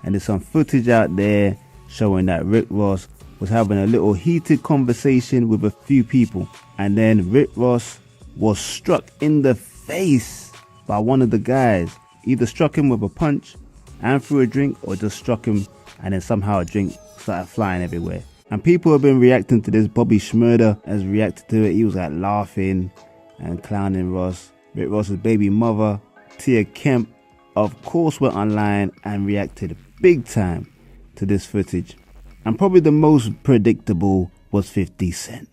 and there's some footage out there showing that Rick Ross was having a little heated conversation with a few people, and then Rick Ross was struck in the face by one of the guys. Either struck him with a punch and threw a drink, or just struck him and then somehow a drink started flying everywhere. And people have been reacting to this. Bobby Shmurda has reacted to it. He was like laughing and clowning Ross. Rick Ross's baby mother, Tia Kemp, of course went online and reacted big time to this footage. And probably the most predictable was 50 Cent.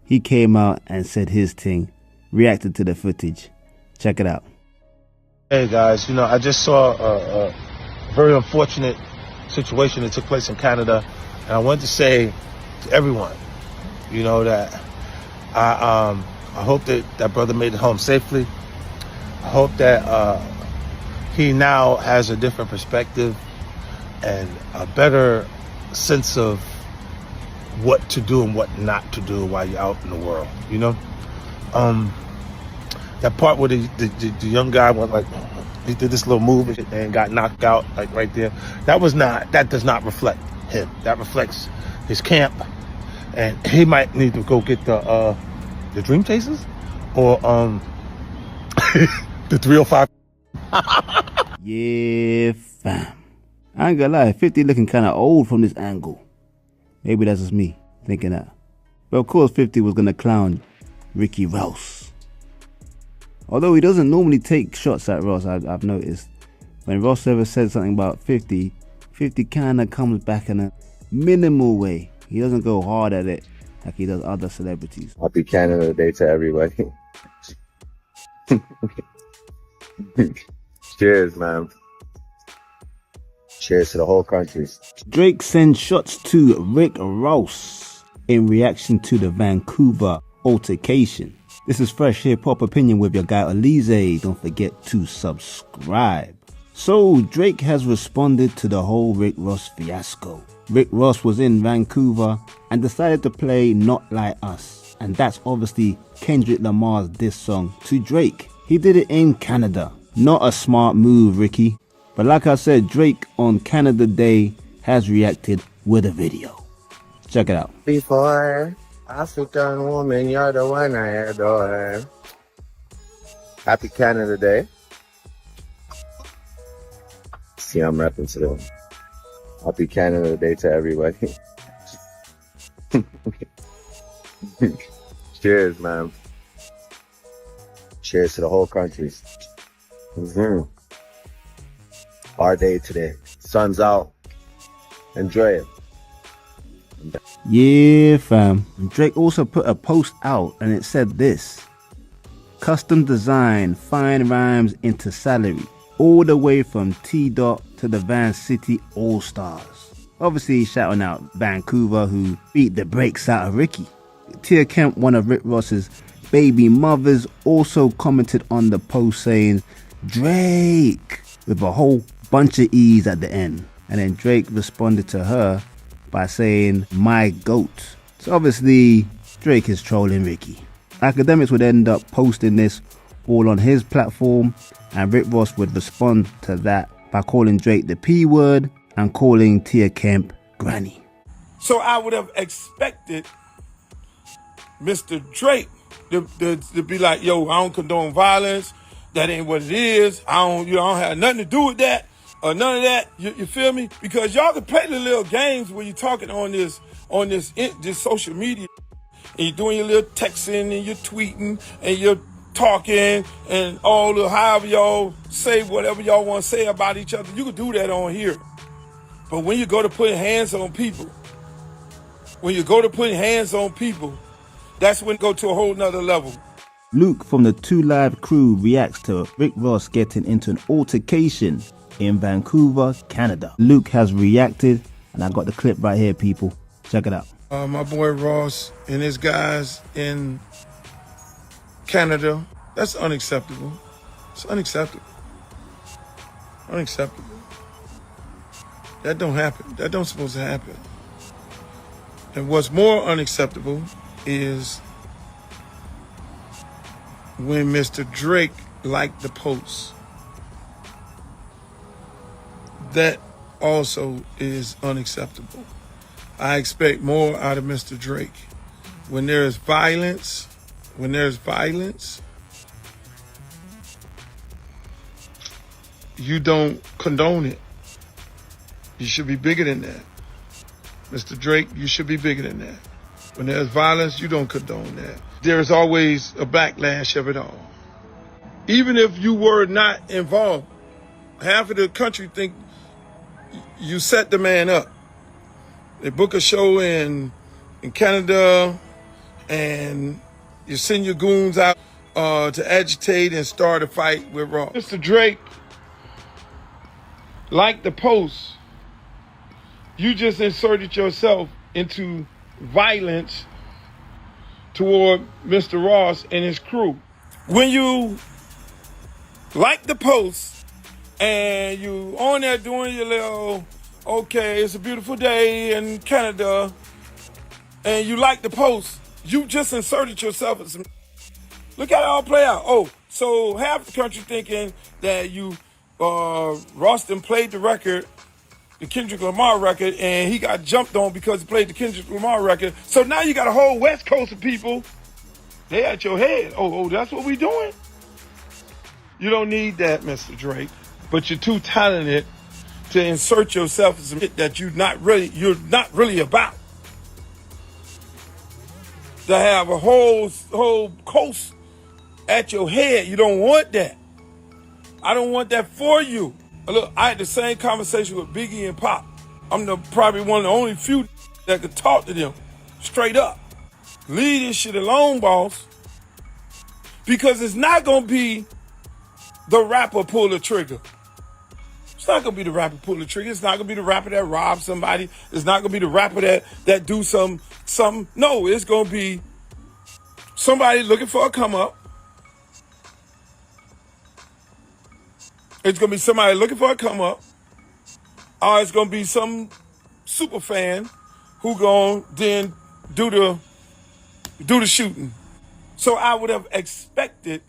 He came out and said his thing, reacted to the footage. Check it out. Hey guys, I just saw a very unfortunate situation that took place in Canada, and I wanted to say to everyone, that I hope that brother made it home safely. I hope that he now has a different perspective and a better sense of what to do and what not to do while you're out in the world. That part where the young guy went like, he did this little move and got knocked out like right there. That does not reflect him. That reflects his camp, and he might need to go get the Dream Chasers or the 305. Yeah, fam. I ain't gonna lie, 50 looking kind of old from this angle. Maybe that's just me thinking that. But of course 50 was gonna clown Ricky Ross. Although he doesn't normally take shots at Ross, I've noticed. When Ross ever said something about 50, 50 kind of comes back in a minimal way. He doesn't go hard at it like he does other celebrities. Happy Canada Day to everybody. Cheers, man. Cheers to the whole country. Drake sends shots to Rick Ross in reaction to the Vancouver altercation. This is Fresh Hip Hop Opinion with your guy Alize. Don't forget to subscribe. So Drake has responded to the whole Rick Ross fiasco. Rick Ross was in Vancouver and decided to play Not Like Us. And that's obviously Kendrick Lamar's diss song to Drake. He did it in Canada. Not a smart move, Ricky. But like I said, Drake on Canada Day has reacted with a video. Check it out. Before African woman, you're the one I adore. Happy Canada Day. See, I'm rapping to them. Happy Canada Day to everybody. Cheers, man. Cheers to the whole country. Our day today. Sun's out. Enjoy it. Yeah, fam. Drake also put a post out and it said this: custom design, fine rhymes into salary, all the way from T-Dot to the Van City All-Stars. Obviously shouting out Vancouver, who beat the brakes out of Ricky. Tia Kemp, one of Rick Ross's baby mothers, also commented on the post saying Drake with a whole bunch of E's at the end. And then Drake responded to her by saying my goat. So obviously Drake is trolling Ricky. Academics would end up posting this all on his platform, and Rick Ross would respond to that by calling Drake the P word and calling Tia Kemp granny. So I would have expected Mr. Drake to be like, yo, I don't condone violence. That ain't what it is. I don't have nothing to do with that or none of that. You feel me? Because y'all can play the little games when you're talking on this social media, and you're doing your little texting and you're tweeting and you're talking and all the however y'all say whatever y'all want to say about each other. You can do that on here. But when you go to putting hands on people, that's when you go to a whole nother level. Luke from the 2 Live crew reacts to Rick Ross getting into an altercation in Vancouver, Canada. Luke has reacted, and I got the clip right here, people. Check it out. My boy Ross and his guys in Canada, that's unacceptable. It's unacceptable. Unacceptable. That don't happen. That don't supposed to happen. And what's more unacceptable is when Mr. Drake liked the post. That also is unacceptable. I expect more out of Mr. Drake. When there's violence, you don't condone it. You should be bigger than that. Mr. Drake, you should be bigger than that. When there's violence, you don't condone that. There is always a backlash of it all. Even if you were not involved, half of the country think you set the man up. They book a show in Canada and you send your goons out to agitate and start a fight with Ross. Mr. Drake, like the post, you just inserted yourself into violence toward Mr. Ross and his crew. When you like the post and you on there doing your little, okay, it's a beautiful day in Canada, and you like the post, you just inserted yourself in some. Look how it all play out. Oh, so half the country thinking that you, Roston played the record, the Kendrick Lamar record, and he got jumped on because he played the Kendrick Lamar record. So now you got a whole West Coast of people, they at your head. Oh, that's what we doing? You don't need that, Mr. Drake. But you're too talented to insert yourself in some shit that you're not really about. To have a whole coast at your head, you don't want that. I don't want that for you. Look, I had the same conversation with Biggie and Pop. I'm probably one of the only few that could talk to them straight up. Leave this shit alone, boss. Because it's not going to be the rapper pull the trigger. It's not going to be the rapper pull the trigger. It's not going to be the rapper that robs somebody. It's not going to be the rapper that do something. No, it's going to be somebody looking for a come up. It's going to be somebody looking for a come up. Or it's going to be some super fan who going to then do the shooting. So I would have expected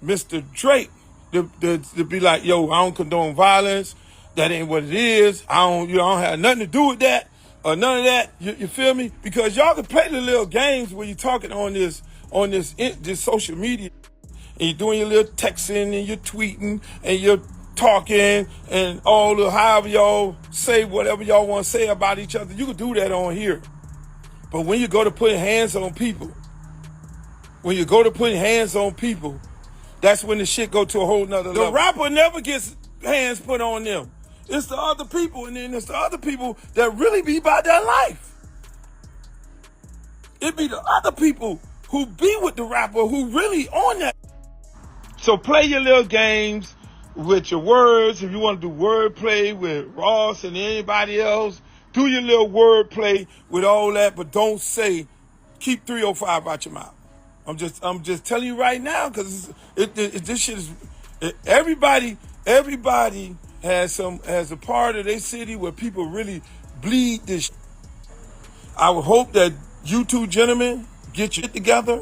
Mr. Drake to be like, yo, I don't condone violence. That ain't what it is. I don't have nothing to do with that or none of that. You feel me? Because y'all can play the little games where you're talking on this social media and you're doing your little texting and you're tweeting and you're talking and all the however y'all say whatever y'all want to say about each other. You can do that on here. But when you go to putting hands on people, that's when the shit go to a whole nother level. The rapper never gets hands put on them. It's the other people, and then it's the other people that really be about their life. It be the other people who be with the rapper who really on that. So play your little games with your words. If you want to do wordplay with Ross and anybody else, do your little wordplay with all that, but don't say, keep 305 out your mouth. I'm just telling you right now, because this shit is, everybody has a part of their city where people really bleed this shit. I would hope that you two gentlemen get your shit together,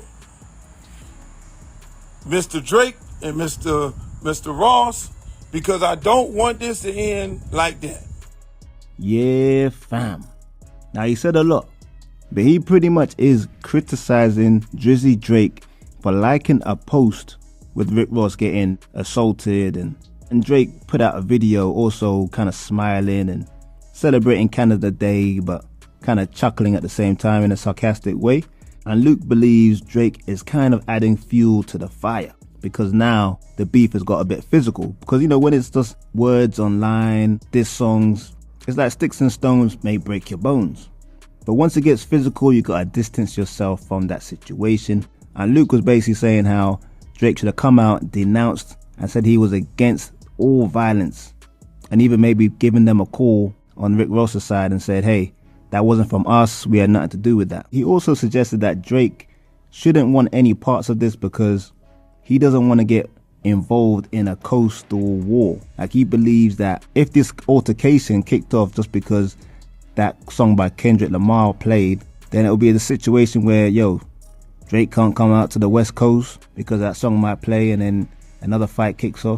Mr. Drake and Mr. Ross, because I don't want this to end like that. Yeah, fam. Now, he said a lot, but he pretty much is criticizing Drizzy Drake for liking a post with Rick Ross getting assaulted, and Drake put out a video also kind of smiling and celebrating Canada Day, but kind of chuckling at the same time in a sarcastic way. And Luke believes Drake is kind of adding fuel to the fire, because now the beef has got a bit physical. Because, you know, when it's just words online, diss songs, it's like sticks and stones may break your bones. But once it gets physical, you gotta distance yourself from that situation. And Luke was basically saying how Drake should have come out, denounced, and said he was against all violence, and even maybe given them a call on Rick Ross's side and said, hey, that wasn't from us, we had nothing to do with that. He also suggested that Drake shouldn't want any parts of this because he doesn't want to get involved in a coastal war. Like, he believes that if this altercation kicked off just because that song by Kendrick Lamar played, then it'll be the situation where, yo, Drake can't come out to the West Coast because that song might play and then another fight kicks off.